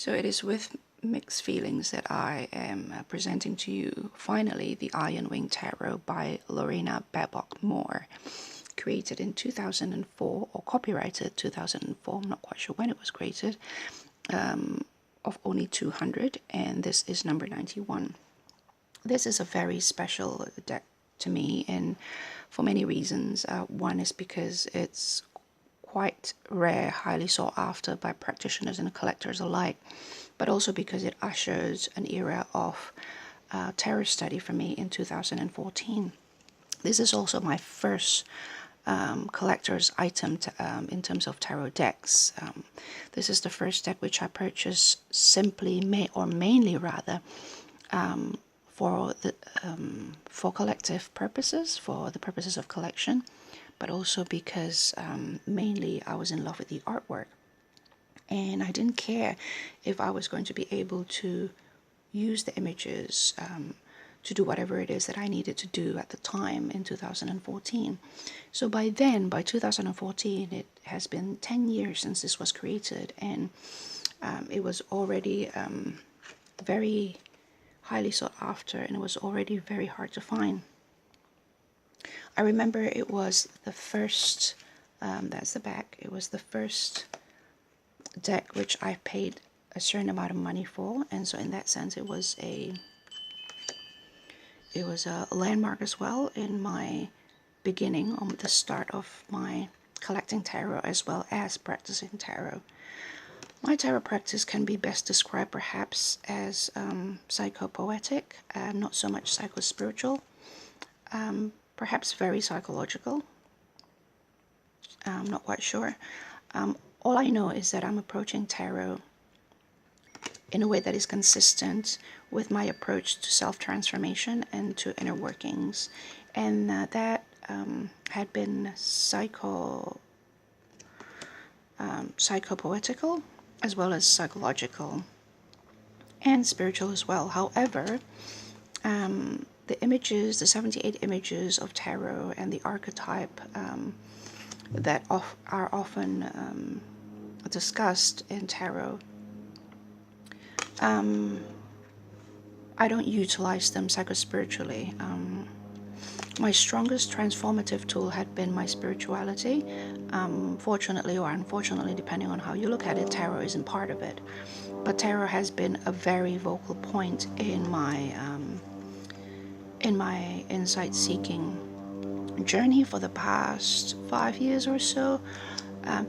So it is with mixed feelings that I am presenting to you finally the Ironwing Tarot by Lorena Babcock Moore, created in 2004 or copyrighted 2004. I'm not quite sure when it was created, of only 200, and this is number 91. This is a very special deck to me, and for many reasons. One is because it's quite rare, highly sought after by practitioners and collectors alike, but also because it ushers an era of tarot study for me in 2014. This is also my first collector's item in terms of tarot decks. This is the first deck which I purchased mainly for collective purposes, for the purposes of collection, but also because mainly I was in love with the artwork, and I didn't care if I was going to be able to use the images to do whatever it is that I needed to do at the time in 2014. So by 2014, it has been 10 years since this was created, and it was already very highly sought after, and it was already very hard to find. I remember it was the first, that's the back, it was the first deck which I paid a certain amount of money for, and so in that sense it was a landmark as well in my beginning, on the start of my collecting tarot as well as practicing tarot. My tarot practice can be best described perhaps as psychopoetic, not so much psychospiritual, perhaps very psychological. I'm not quite sure. All I know is that I'm approaching tarot in a way that is consistent with my approach to self-transformation and to inner workings, and that had been psychopoetical as well as psychological and spiritual as well. However, the 78 images of tarot and the archetype that are often discussed in tarot, I don't utilize them psychospiritually. My strongest transformative tool had been my spirituality. Fortunately or unfortunately, depending on how you look at it, tarot isn't part of it. But tarot has been a very vocal point in my insight-seeking journey for the past 5 years or so,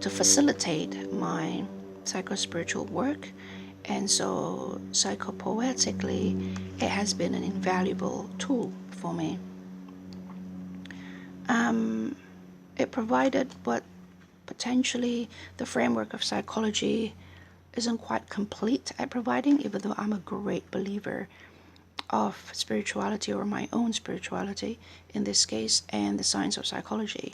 to facilitate my psychospiritual work. And so psychopoetically, it has been an invaluable tool for me. It provided what potentially the framework of psychology isn't quite complete at providing, even though I'm a great believer of spirituality, or my own spirituality in this case, and the science of psychology.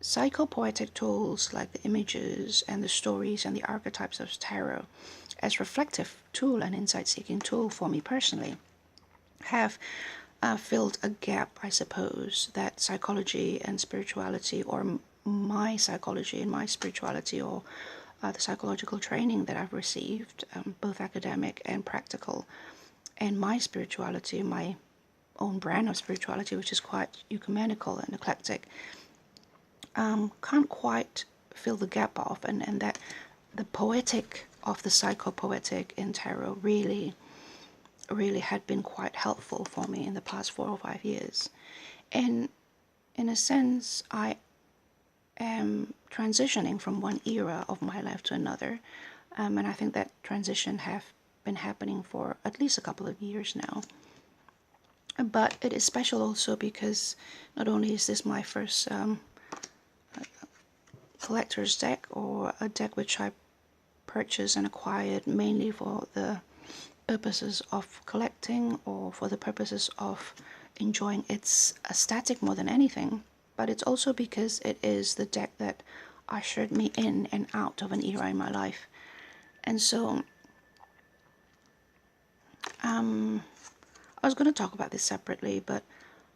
Psychopoetic tools like the images and the stories and the archetypes of tarot as reflective tool and insight-seeking tool for me personally have filled a gap, I suppose, that psychology and spirituality, or my psychology and my spirituality, or the psychological training that I've received, both academic and practical, and my spirituality, my own brand of spirituality, which is quite ecumenical and eclectic, can't quite fill the gap off, and that the poetic of the psychopoetic in tarot really had been quite helpful for me in the past 4 or 5 years. And in a sense, I am transitioning from one era of my life to another, and I think that transition have been happening for at least a couple of years now. But it is special also because not only is this my first collector's deck, or a deck which I purchased and acquired mainly for the purposes of collecting, or for the purposes of enjoying its aesthetic more than anything, but it's also because it is the deck that ushered me in and out of an era in my life. And so I was going to talk about this separately, but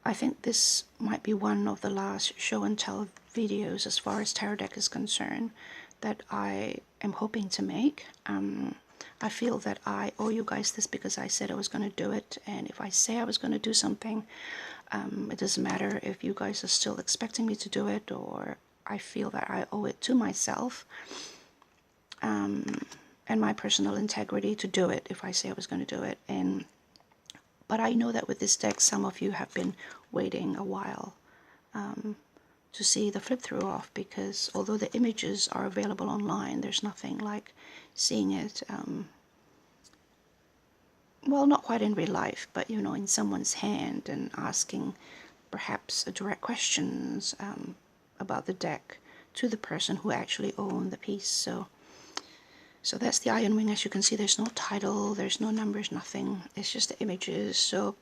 I think this might be one of the last show and tell videos as far as tarot deck is concerned that I am hoping to make. I feel that I owe you guys this because I said I was going to do it, and if I say I was going to do something, it doesn't matter if you guys are still expecting me to do it, or I feel that I owe it to myself and my personal integrity to do it if I say I was going to do it. But I know that with this deck, some of you have been waiting a while to see the flip through off, because although the images are available online, there's nothing like seeing it, well, not quite in real life, but you know, in someone's hand and asking perhaps direct questions about the deck to the person who actually owned the piece. So that's the Ironwing. As you can see, there's no title, there's no numbers, nothing. It's just the images. So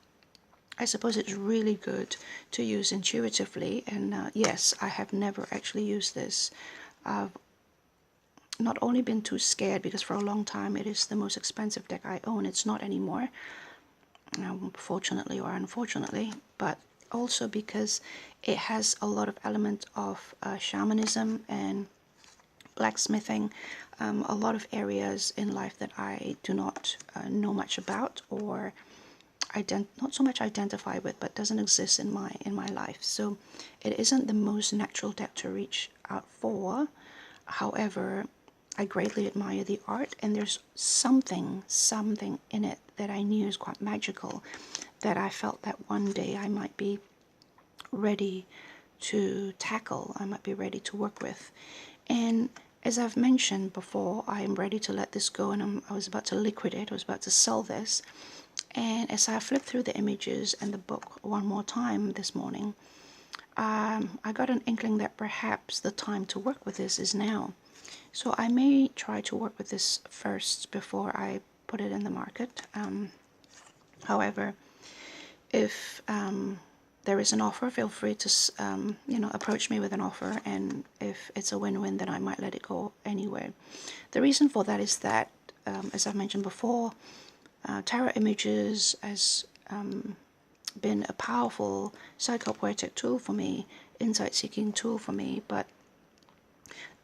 I suppose it's really good to use intuitively. And yes, I have never actually used this. I've not only been too scared because for a long time it is the most expensive deck I own. It's not anymore, fortunately or unfortunately, but also because it has a lot of element of shamanism and blacksmithing, a lot of areas in life that I do not know much about, or not so much identify with, but doesn't exist in my life. So it isn't the most natural deck to reach out for. However, I greatly admire the art, and there's something in it that I knew is quite magical, that I felt that one day I might be ready to tackle, I might be ready to work with. And as I've mentioned before, I am ready to let this go, and I was about to liquidate, I was about to sell this. And as I flipped through the images and the book one more time this morning, I got an inkling that perhaps the time to work with this is now. So I may try to work with this first before I put it in the market. However, if there is an offer, feel free to approach me with an offer, and if it's a win-win, then I might let it go anyway. The reason for that is that, as I've mentioned before, tarot images has been a powerful psychopoetic tool for me, insight-seeking tool for me, but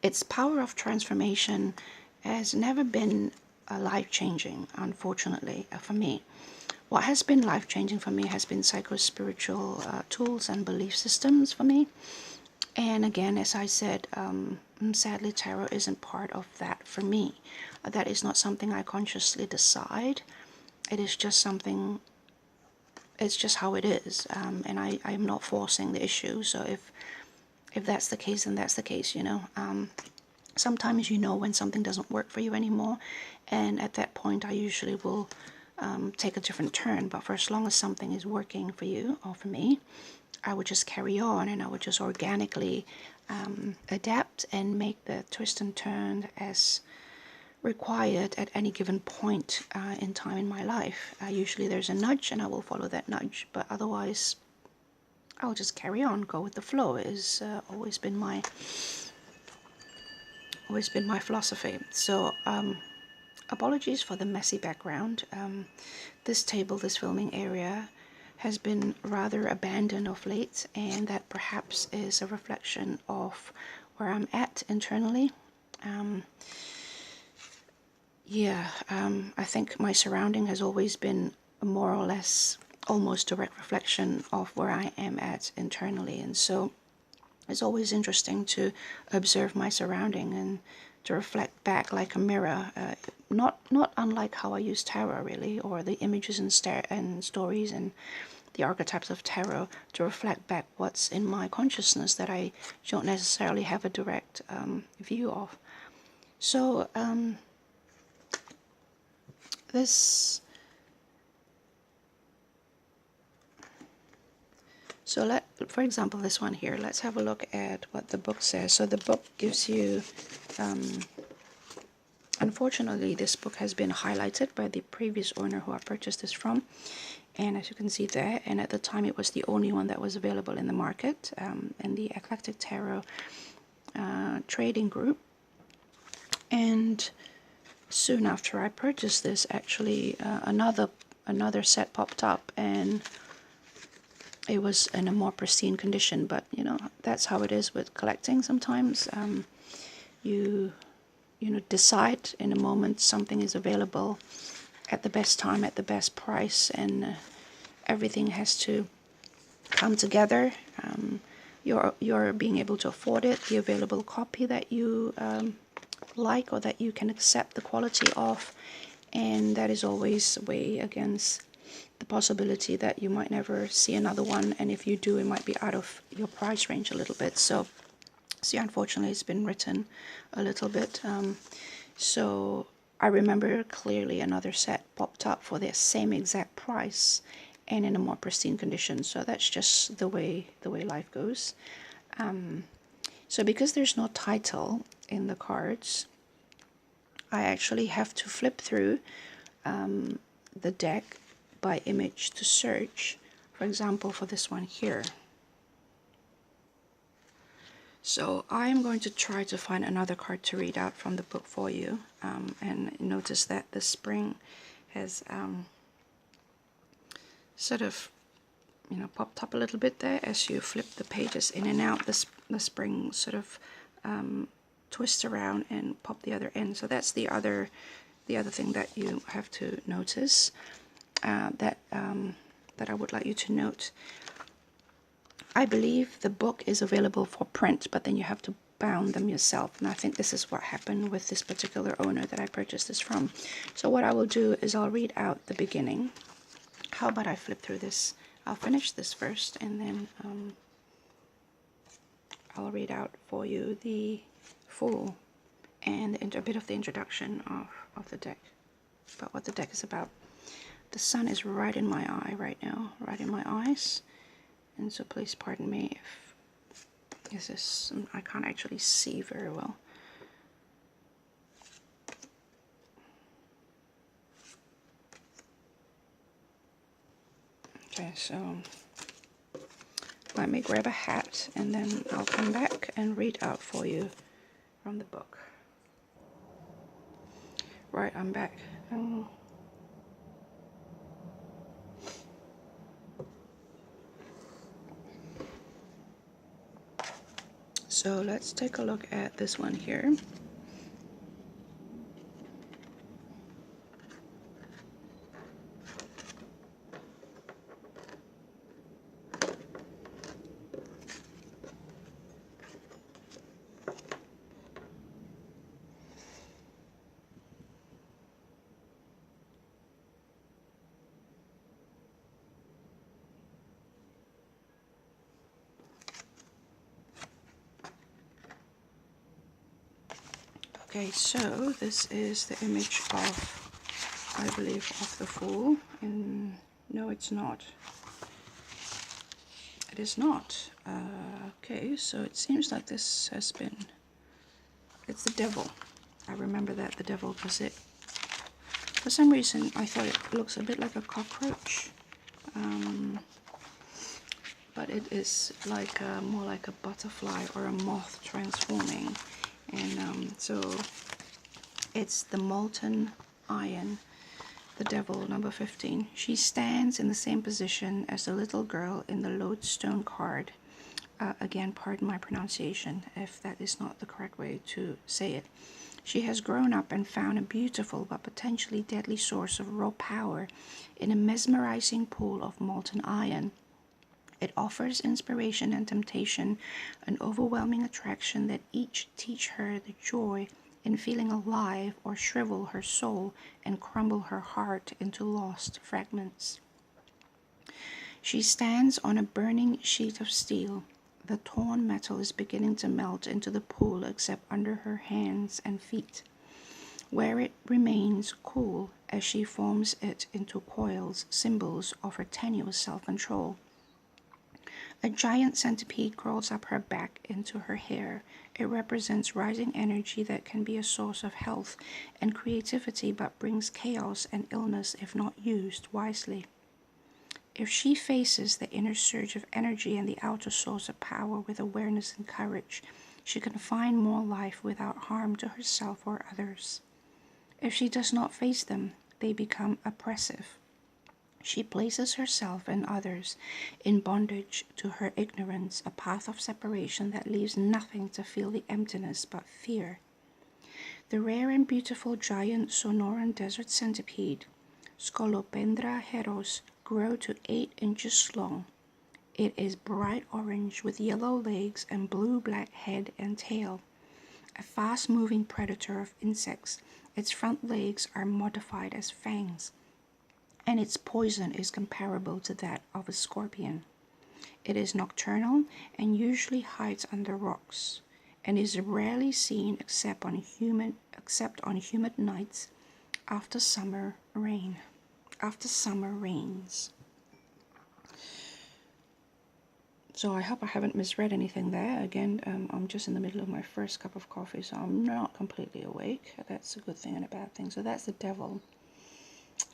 its power of transformation has never been life-changing, unfortunately, for me. What has been life-changing for me has been psycho-spiritual tools and belief systems for me. And again, as I said, sadly, tarot isn't part of that for me. That is not something I consciously decide. It is just something, it's just how it is. And I am not forcing the issue. So if that's the case, then that's the case, you know. Sometimes you know when something doesn't work for you anymore, and at that point I usually will take a different turn. But for as long as something is working for you or for me, I would just carry on, and I would just organically adapt and make the twist and turn as required at any given point in time in my life. Usually there's a nudge and I will follow that nudge, but otherwise I'll just carry on, go with the flow. It has always been my philosophy. So apologies for the messy background. This table, this filming area, has been rather abandoned of late, and that perhaps is a reflection of where I'm at internally. I think my surrounding has always been more or less almost direct reflection of where I am at internally, and so it's always interesting to observe my surrounding and to reflect back like a mirror, not unlike how I use tarot really, or the images and stories and the archetypes of tarot, to reflect back what's in my consciousness that I don't necessarily have a direct view of. So for example, this one here, let's have a look at what the book says. So the book gives you, unfortunately, this book has been highlighted by the previous owner who I purchased this from. And as you can see there, and at the time it was the only one that was available in the market, in the Eclectic Tarot trading group. And soon after I purchased this, actually another set popped up, and it was in a more pristine condition. But you know, that's how it is with collecting sometimes. You decide in a moment something is available at the best time, at the best price, and everything has to come together. You're being able to afford it, the available copy that you like or that you can accept the quality of, and that is always way against the possibility that you might never see another one, and if you do, it might be out of your price range a little bit. So unfortunately, it's been written a little bit. So I remember clearly another set popped up for the same exact price and in a more pristine condition. So that's just the way life goes. So because there's no title in the cards, I actually have to flip through the deck by image to search, for example, for this one here. So I'm going to try to find another card to read out from the book for you, and notice that the spring has sort of, you know, popped up a little bit there as you flip the pages in and out. The spring sort of twist around and pop the other end. So that's the other thing that you have to notice, that I would like you to note. I believe the book is available for print, but then you have to bound them yourself. And I think this is what happened with this particular owner that I purchased this from. So what I will do is I'll read out the beginning. How about I flip through this? I'll finish this first, and then I'll read out for you the full and a bit of the introduction of the deck, about what the deck is about. The sun is right in my eye right now, right in my eyes, and so please pardon me if this is, I can't actually see very well. Okay, so let me grab a hat and then I'll come back and read out for you from the book. Right, I'm back. So let's take a look at this one here. Okay, so this is the image of, I believe, of the Fool. And no, it's not. It is not. Okay, so it seems like this has been, it's the devil. I remember that the devil was it. For some reason, I thought it looks a bit like a cockroach. But it is like more like a butterfly or a moth transforming. And so it's the molten iron, the devil, number 15. She stands in the same position as the little girl in the lodestone card. Again, pardon my pronunciation if that is not the correct way to say it. She has grown up and found a beautiful but potentially deadly source of raw power in a mesmerizing pool of molten iron. It offers inspiration and temptation, an overwhelming attraction that each teach her the joy in feeling alive or shrivel her soul and crumble her heart into lost fragments. She stands on a burning sheet of steel. The torn metal is beginning to melt into the pool except under her hands and feet, where it remains cool as she forms it into coils, symbols of her tenuous self-control. A giant centipede crawls up her back into her hair. It represents rising energy that can be a source of health and creativity but brings chaos and illness if not used wisely. If she faces the inner surge of energy and the outer source of power with awareness and courage, she can find more life without harm to herself or others. If she does not face them, they become oppressive. She places herself and others in bondage to her ignorance, a path of separation that leaves nothing to fill the emptiness but fear. The rare and beautiful giant Sonoran desert centipede, Scolopendra heros, grow to 8 inches long. It is bright orange with yellow legs and blue-black head and tail. A fast-moving predator of insects, its front legs are modified as fangs, and its poison is comparable to that of a scorpion. It is nocturnal and usually hides under rocks, and is rarely seen except on humid nights after summer rains. So I hope I haven't misread anything there. Again, I'm just in the middle of my first cup of coffee, so I'm not completely awake. That's a good thing and a bad thing. So that's the devil.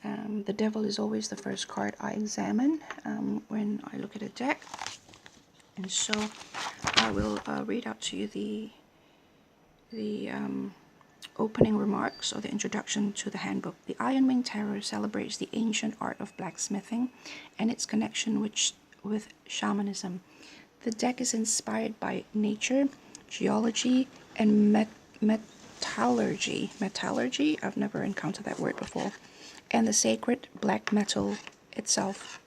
The devil is always the first card I examine when I look at a deck. And so I will read out to you the opening remarks or the introduction to the handbook. The Ironwing Tarot celebrates the ancient art of blacksmithing and its connection with shamanism. The deck is inspired by nature, geology, and metallurgy. Metallurgy? I've never encountered that word before. And the sacred black metal itself.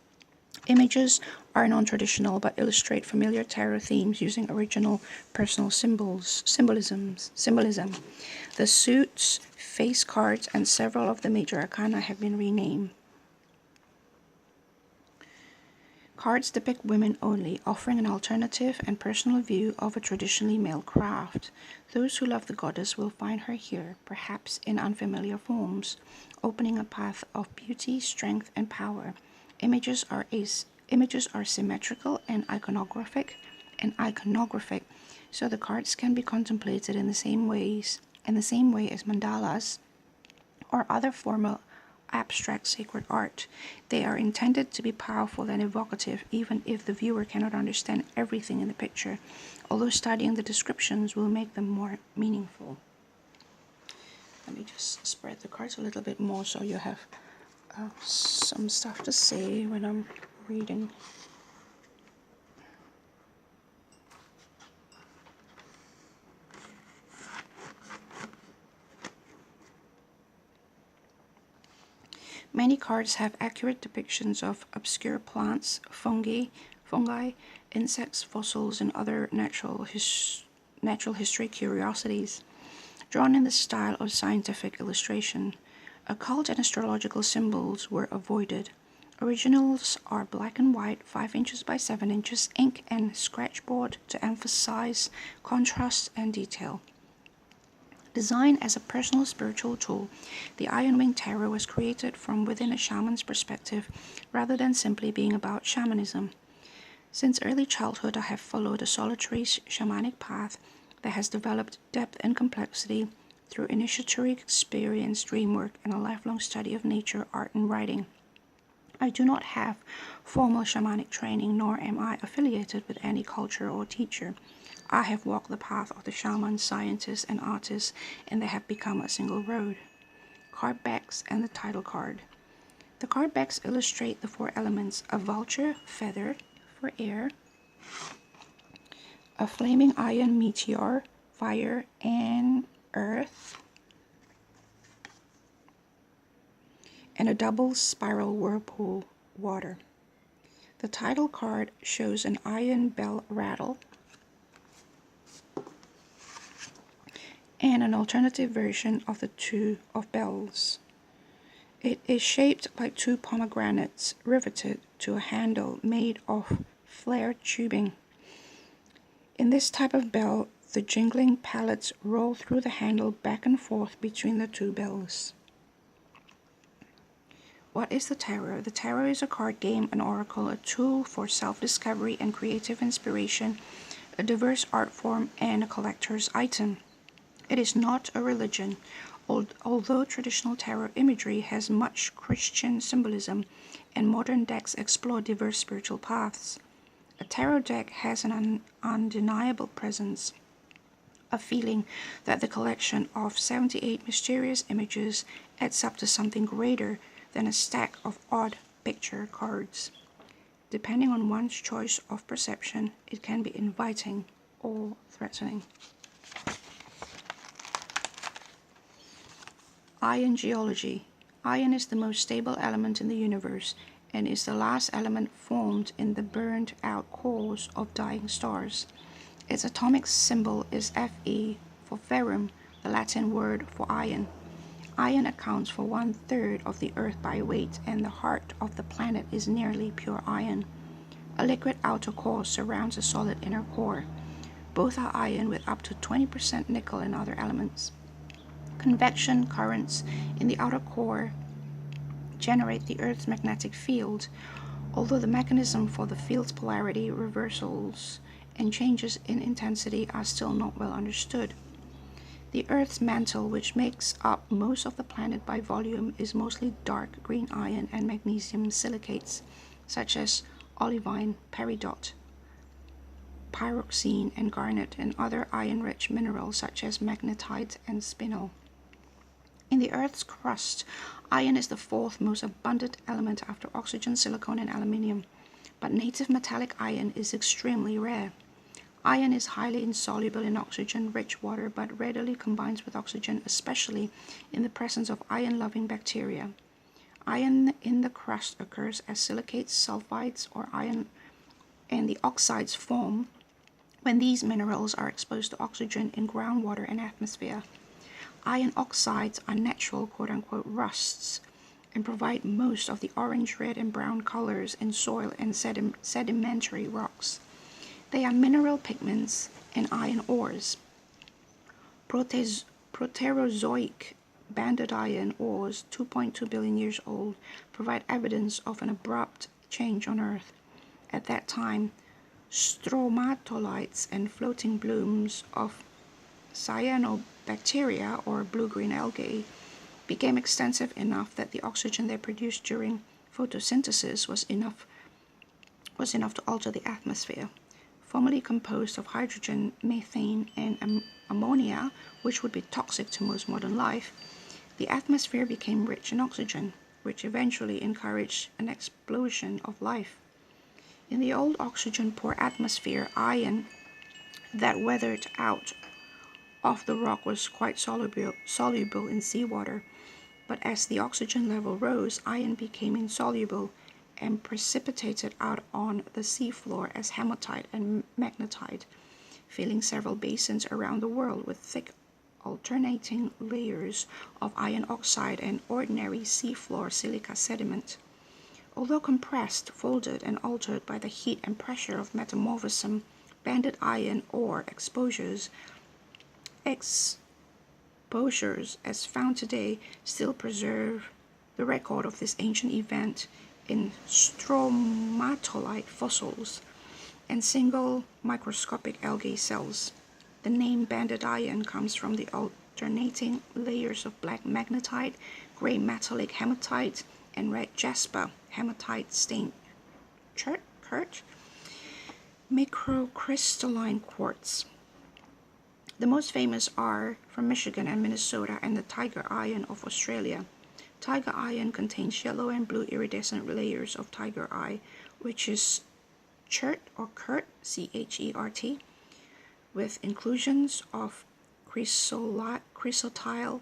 Images are non-traditional but illustrate familiar tarot themes using original personal symbolism. The suits, face cards, and several of the major arcana have been renamed. Cards depict women only, offering an alternative and personal view of a traditionally male craft. Those who love the goddess will find her here, perhaps in unfamiliar forms, opening a path of beauty, strength, and power. Images are symmetrical and iconographic, so the cards can be contemplated in the same way as mandalas or other formal abstract sacred art. They are intended to be powerful and evocative, even if the viewer cannot understand everything in the picture, although studying the descriptions will make them more meaningful. Let me just spread the cards a little bit more so you have some stuff to say when I'm reading. Many cards have accurate depictions of obscure plants, fungi, insects, fossils, and other natural history curiosities, drawn in the style of scientific illustration. Occult and astrological symbols were avoided. Originals are black and white, 5 inches by 7 inches, ink and scratchboard to emphasize contrast and detail. Designed as a personal spiritual tool, the Ironwing Tarot was created from within a shaman's perspective rather than simply being about shamanism. Since early childhood, I have followed a solitary shamanic path that has developed depth and complexity through initiatory experience, dream work, and a lifelong study of nature, art, and writing. I do not have formal shamanic training, nor am I affiliated with any culture or teacher. I have walked the path of the shamans, scientists, and artists, and they have become a single road. Card backs and the title card. The card backs illustrate the 4 elements: a vulture, feather for air, a flaming iron meteor, fire and earth, and a double spiral whirlpool, water. The title card shows an iron bell rattle and an alternative version of the 2 of bells. It is shaped like 2 pomegranates riveted to a handle made of flared tubing. In this type of bell, the jingling pallets roll through the handle back and forth between the 2 bells. What is the tarot? The tarot is a card game, an oracle, a tool for self-discovery and creative inspiration, a diverse art form, and a collector's item. It is not a religion, although traditional tarot imagery has much Christian symbolism, and modern decks explore diverse spiritual paths. A tarot deck has an undeniable presence, a feeling that the collection of 78 mysterious images adds up to something greater than a stack of odd picture cards. Depending on one's choice of perception, it can be inviting or threatening. Iron geology. Iron is the most stable element in the universe and is the last element formed in the burned out cores of dying stars. Its atomic symbol is Fe for ferrum, the Latin word for iron. Iron accounts for 1/3 of the Earth by weight, and the heart of the planet is nearly pure iron. A liquid outer core surrounds a solid inner core. Both are iron with up to 20% nickel and other elements. Convection currents in the outer core generate the Earth's magnetic field, although the mechanism for the field's polarity, reversals, and changes in intensity are still not well understood. The Earth's mantle, which makes up most of the planet by volume, is mostly dark green iron and magnesium silicates, such as olivine, peridot, pyroxene, and garnet, and other iron-rich minerals such as magnetite and spinel. In the Earth's crust, iron is the fourth most abundant element after oxygen, silicon, and aluminium, but native metallic iron is extremely rare. Iron is highly insoluble in oxygen-rich water, but readily combines with oxygen, especially in the presence of iron-loving bacteria. Iron in the crust occurs as silicates, sulfides, or iron, and the oxides form when these minerals are exposed to oxygen in groundwater and atmosphere. Iron oxides are natural quote-unquote rusts and provide most of the orange, red, and brown colors in soil and sedimentary rocks. They are mineral pigments in iron ores. Proterozoic banded iron ores, 2.2 billion years old, provide evidence of an abrupt change on Earth. At that time, stromatolites and floating blooms of cyanobacteria, or blue-green algae, became extensive enough that the oxygen they produced during photosynthesis was enough to alter the atmosphere. Formerly composed of hydrogen, methane, and ammonia, which would be toxic to most modern life, the atmosphere became rich in oxygen, which eventually encouraged an explosion of life. In the old oxygen-poor atmosphere, iron that weathered out of the rock was quite soluble in seawater, but as the oxygen level rose, iron became insoluble and precipitated out on the seafloor as hematite and magnetite, filling several basins around the world with thick alternating layers of iron oxide and ordinary seafloor silica sediment. Although compressed, folded, and altered by the heat and pressure of metamorphism, banded iron ore exposures as found today still preserve the record of this ancient event in stromatolite fossils and single microscopic algae cells. The name banded iron comes from the alternating layers of black magnetite, gray metallic hematite, and red jasper hematite stained chert, microcrystalline quartz. The most famous are from Michigan and Minnesota and the tiger iron of Australia. Tiger iron contains yellow and blue iridescent layers of tiger eye, which is chert or cert, C-H-E-R-T, with inclusions of chrysotile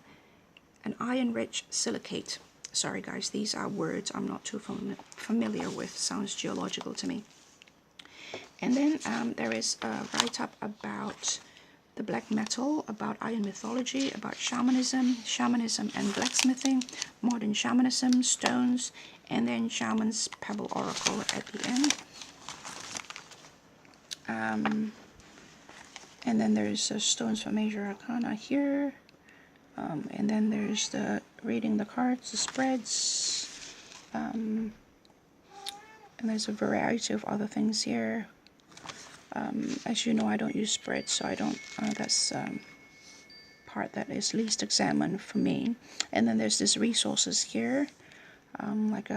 and iron-rich silicate. Sorry guys, these are words I'm not too familiar with. Sounds geological to me. And then there is a write-up about the black metal, about iron mythology, about shamanism and blacksmithing, modern shamanism, stones, and then Shaman's Pebble Oracle at the end. And then there's stones for major arcana here. And then there's the reading the cards, the spreads. And there's a variety of other things here. As you know, I don't use spreads, so I don't, that's part that is least examined for me. And then there's this resources here, like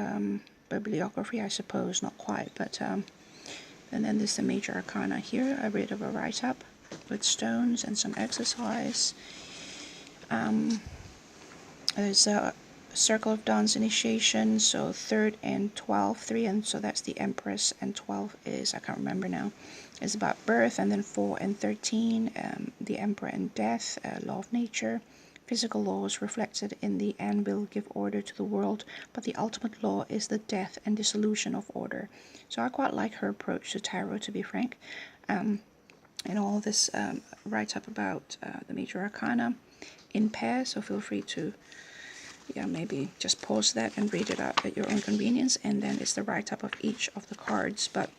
bibliography, I suppose, not quite, but and then there's the major arcana here, a bit of a write-up with stones and some exercise. There's Circle of Dawn's initiation, so 3rd and 12, 3, and so that's the Empress, and 12 is, I can't remember now, is about birth, and then 4 and 13, the Emperor and death, law of nature. Physical laws reflected in the anvil give order to the world, but the ultimate law is the death and dissolution of order. So I quite like her approach to tarot, to be frank. And all this write-up about the major arcana in pairs, so feel free to maybe just pause that and read it out at your own convenience, and then it's the write-up of each of the cards. But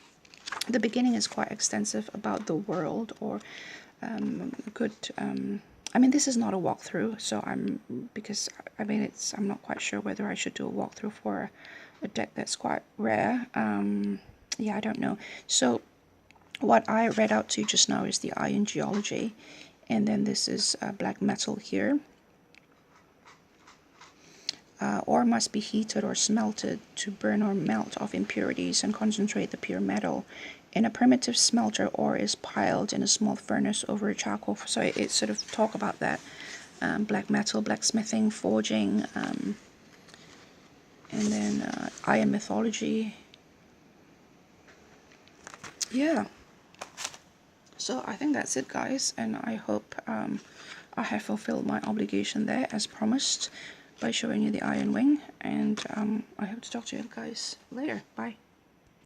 the beginning is quite extensive about the world, or I mean, this is not a walkthrough, so I'm not quite sure whether I should do a walkthrough for a deck that's quite rare. Yeah, I don't know. So what I read out to you just now is the Iron Geology, and then this is black metal here. Ore must be heated or smelted to burn or melt off impurities and concentrate the pure metal. In a primitive smelter, ore is piled in a small furnace over a charcoal. So it sort of talk about that black metal, blacksmithing, forging, and then iron mythology. Yeah. So I think that's it, guys, and I hope I have fulfilled my obligation there as promised by showing you the Ironwing, and I hope to talk to you guys later. Bye.